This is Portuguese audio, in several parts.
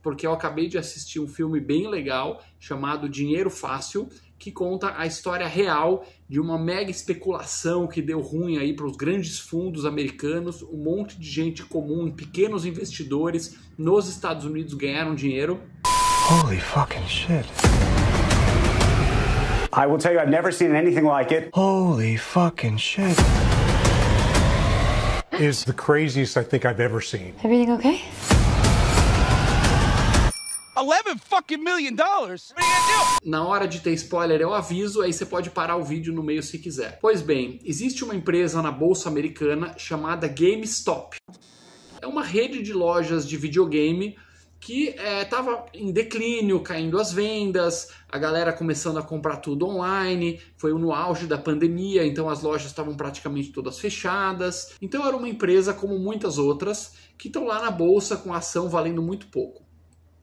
porque eu acabei de assistir um filme bem legal chamado Dinheiro Fácil, que conta a história real de uma mega especulação que deu ruim aí para os grandes fundos americanos. Um monte de gente comum, pequenos investidores nos Estados Unidos ganharam dinheiro. Holy fucking shit. I will tell you, I've never seen anything like it. Holy fucking shit. Is the craziest I think I've ever seen. Everything okay? $11 fucking million? What are you gonna do? Na hora de ter spoiler eu aviso, aí você pode parar o vídeo no meio se quiser. Pois bem, existe uma empresa na bolsa americana chamada GameStop. É uma rede de lojas de videogame que estava em declínio, caindo as vendas, a galera começando a comprar tudo online, foi no auge da pandemia, então as lojas estavam praticamente todas fechadas. Então era uma empresa como muitas outras que estão lá na bolsa com a ação valendo muito pouco.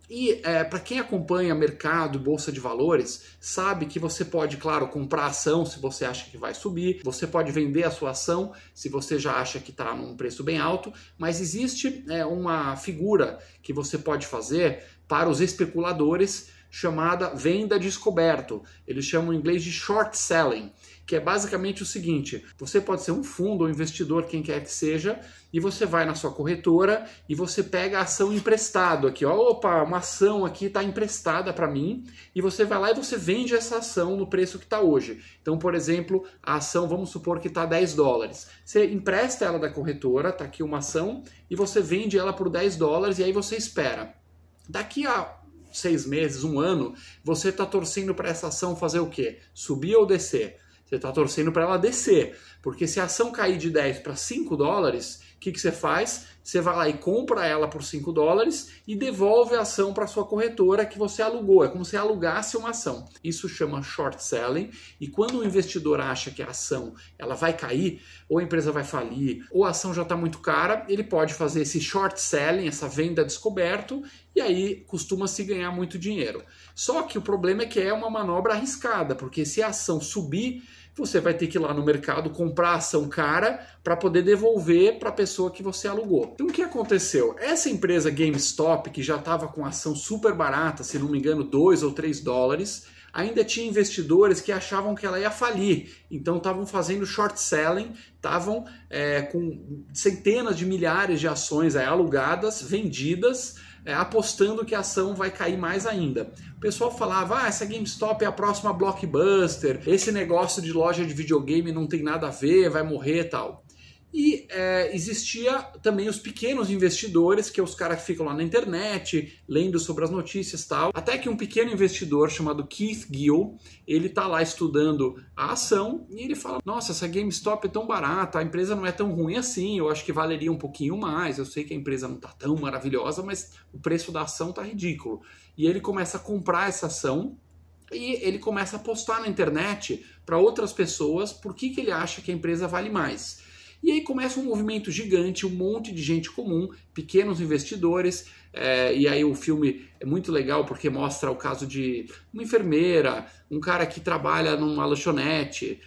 E para quem acompanha mercado, bolsa de valores, sabe que você pode, claro, comprar ação se você acha que vai subir, você pode vender a sua ação se você já acha que está num preço bem alto, mas existe uma figura que você pode fazer para os especuladores chamada venda descoberto. Eles chamam em inglês de short selling, que é basicamente o seguinte: você pode ser um fundo ou investidor, quem quer que seja, e você vai na sua corretora e você pega a ação emprestado aqui, ó, opa, uma ação aqui está emprestada para mim, e você vai lá e você vende essa ação no preço que está hoje. Então, por exemplo, a ação, vamos supor que está $10. Você empresta ela da corretora, está aqui uma ação, e você vende ela por $10 e aí você espera. Daqui a 6 meses, 1 ano, você está torcendo para essa ação fazer o quê? Subir ou descer? Você está torcendo para ela descer, porque se a ação cair de 10 para $5, o que você faz? Você vai lá e compra ela por $5 e devolve a ação para sua corretora que você alugou. É como se alugasse uma ação. Isso chama short selling. E quando o investidor acha que a ação ela vai cair, ou a empresa vai falir, ou a ação já está muito cara, ele pode fazer esse short selling, essa venda descoberto, e aí costuma-se ganhar muito dinheiro. Só que o problema é que é uma manobra arriscada, porque se a ação subir, você vai ter que ir lá no mercado comprar a ação cara para poder devolver para a pessoa que você alugou. Então o que aconteceu? Essa empresa GameStop, que já estava com ação super barata, se não me engano $2 ou $3, ainda tinha investidores que achavam que ela ia falir. Então estavam fazendo short selling, estavam com centenas de milhares de ações alugadas, vendidas, apostando que a ação vai cair mais ainda. O pessoal falava, essa GameStop é a próxima Blockbuster, esse negócio de loja de videogame não tem nada a ver, vai morrer e tal. E existia também os pequenos investidores, que é os caras que ficam lá na internet, lendo sobre as notícias e tal. Até que um pequeno investidor chamado Keith Gill, ele tá lá estudando a ação e ele fala, nossa, essa GameStop é tão barata, a empresa não é tão ruim assim, eu acho que valeria um pouquinho mais, eu sei que a empresa não tá tão maravilhosa, mas o preço da ação tá ridículo. E ele começa a comprar essa ação e ele começa a postar na internet para outras pessoas por que ele acha que a empresa vale mais. E aí começa um movimento gigante, um monte de gente comum, pequenos investidores, e aí o filme é muito legal porque mostra o caso de uma enfermeira, um cara que trabalha numa lanchonete,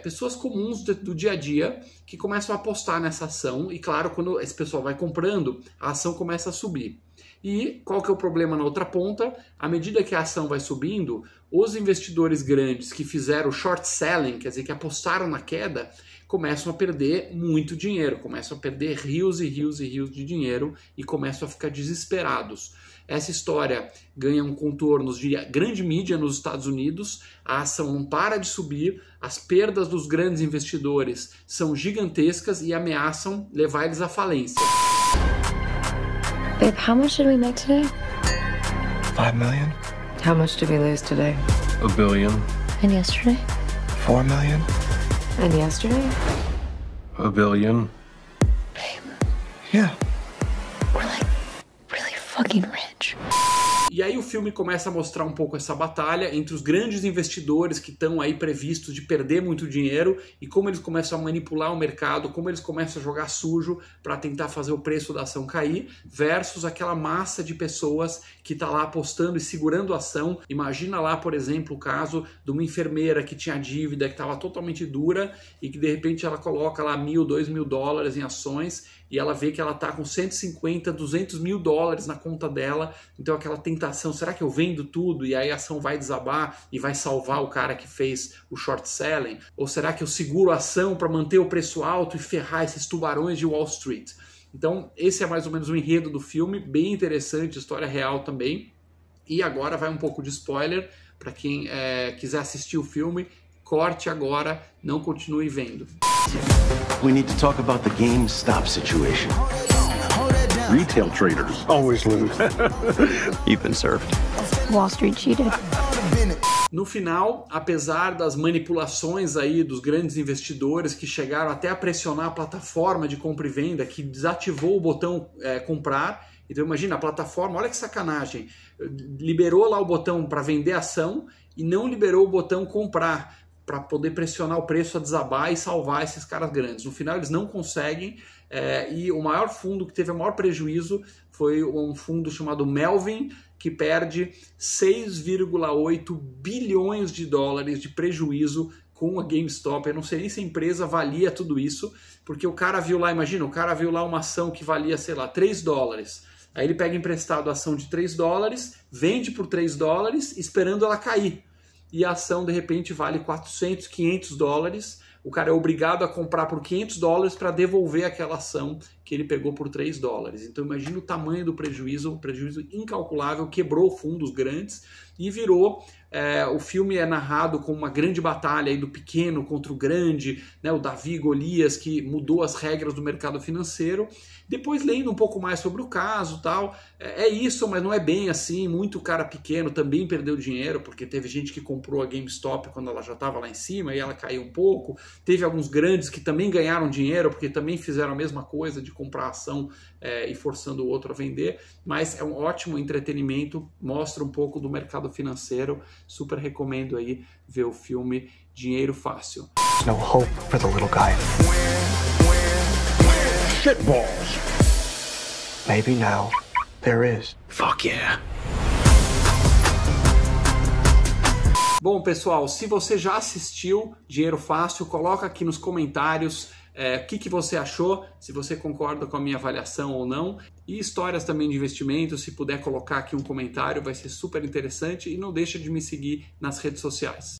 pessoas comuns do dia a dia que começam a apostar nessa ação, e claro, quando esse pessoal vai comprando, a ação começa a subir. E qual que é o problema na outra ponta? À medida que a ação vai subindo, os investidores grandes que fizeram short selling, quer dizer, que apostaram na queda, começam a perder muito dinheiro, começam a perder rios e rios e rios de dinheiro e começam a ficar desesperados. Essa história ganha um contornos de grande mídia nos Estados Unidos, a ação não para de subir, as perdas dos grandes investidores são gigantescas e ameaçam levar eles à falência. Babe, how much did we make today? $5 million? How much did we lose today? $1 billion. And yesterday? $4 million? And yesterday? $1 billion. Babe, Yeah. we're like really fucking rich. E aí o filme começa a mostrar um pouco essa batalha entre os grandes investidores que estão aí previstos de perder muito dinheiro e como eles começam a manipular o mercado, como eles começam a jogar sujo para tentar fazer o preço da ação cair, versus aquela massa de pessoas que está lá apostando e segurando a ação. Imagina lá, por exemplo, o caso de uma enfermeira que tinha dívida, que estava totalmente dura e que de repente ela coloca lá $1.000, $2.000 em ações e ela vê que ela está com 150, 200 mil dólares na conta dela, então aquela tentação, será que eu vendo tudo e aí a ação vai desabar e vai salvar o cara que fez o short selling? Ou será que eu seguro a ação para manter o preço alto e ferrar esses tubarões de Wall Street? Então esse é mais ou menos o enredo do filme, bem interessante, história real também. E agora vai um pouco de spoiler, para quem quiser assistir o filme, corte agora, não continue vendo. We need to talk about the GameStop situation. Retail traders always lose. You've been served. Wall Street cheated. No final, apesar das manipulações aí dos grandes investidores que chegaram até a pressionar a plataforma de compra e venda, que desativou o botão comprar, então imagina, a plataforma, olha que sacanagem, liberou lá o botão para vender ação e não liberou o botão comprar, para poder pressionar o preço a desabar e salvar esses caras grandes. No final eles não conseguem, e o maior fundo que teve o maior prejuízo foi um fundo chamado Melvin, que perde 6,8 bilhões de dólares de prejuízo com a GameStop. Eu não sei nem se a empresa valia tudo isso, porque o cara viu lá, imagina, o cara viu lá uma ação que valia, sei lá, 3 dólares. Aí ele pega emprestado a ação de 3 dólares, vende por 3 dólares, esperando ela cair. E a ação, de repente, vale 400, 500 dólares. O cara é obrigado a comprar por 500 dólares para devolver aquela ação que ele pegou por 3 dólares. Então imagina o tamanho do prejuízo, um prejuízo incalculável, quebrou fundos grandes e virou... o filme é narrado com uma grande batalha aí do pequeno contra o grande, né, o Davi e Golias, que mudou as regras do mercado financeiro. Depois, lendo um pouco mais sobre o caso, tal, é isso, mas não é bem assim. Muito cara pequeno também perdeu dinheiro, porque teve gente que comprou a GameStop quando ela já estava lá em cima e ela caiu um pouco. Teve alguns grandes que também ganharam dinheiro, porque também fizeram a mesma coisa de comprar ação e forçando o outro a vender. Mas é um ótimo entretenimento, mostra um pouco do mercado financeiro. Super recomendo aí ver o filme Dinheiro Fácil. No hope for the little guy. Shitballs. Maybe now there is. Fuck yeah. Bom, pessoal, se você já assistiu Dinheiro Fácil, coloca aqui nos comentários o que você achou, se você concorda com a minha avaliação ou não. E histórias também de investimento, se puder colocar aqui um comentário, vai ser super interessante. E não deixa de me seguir nas redes sociais.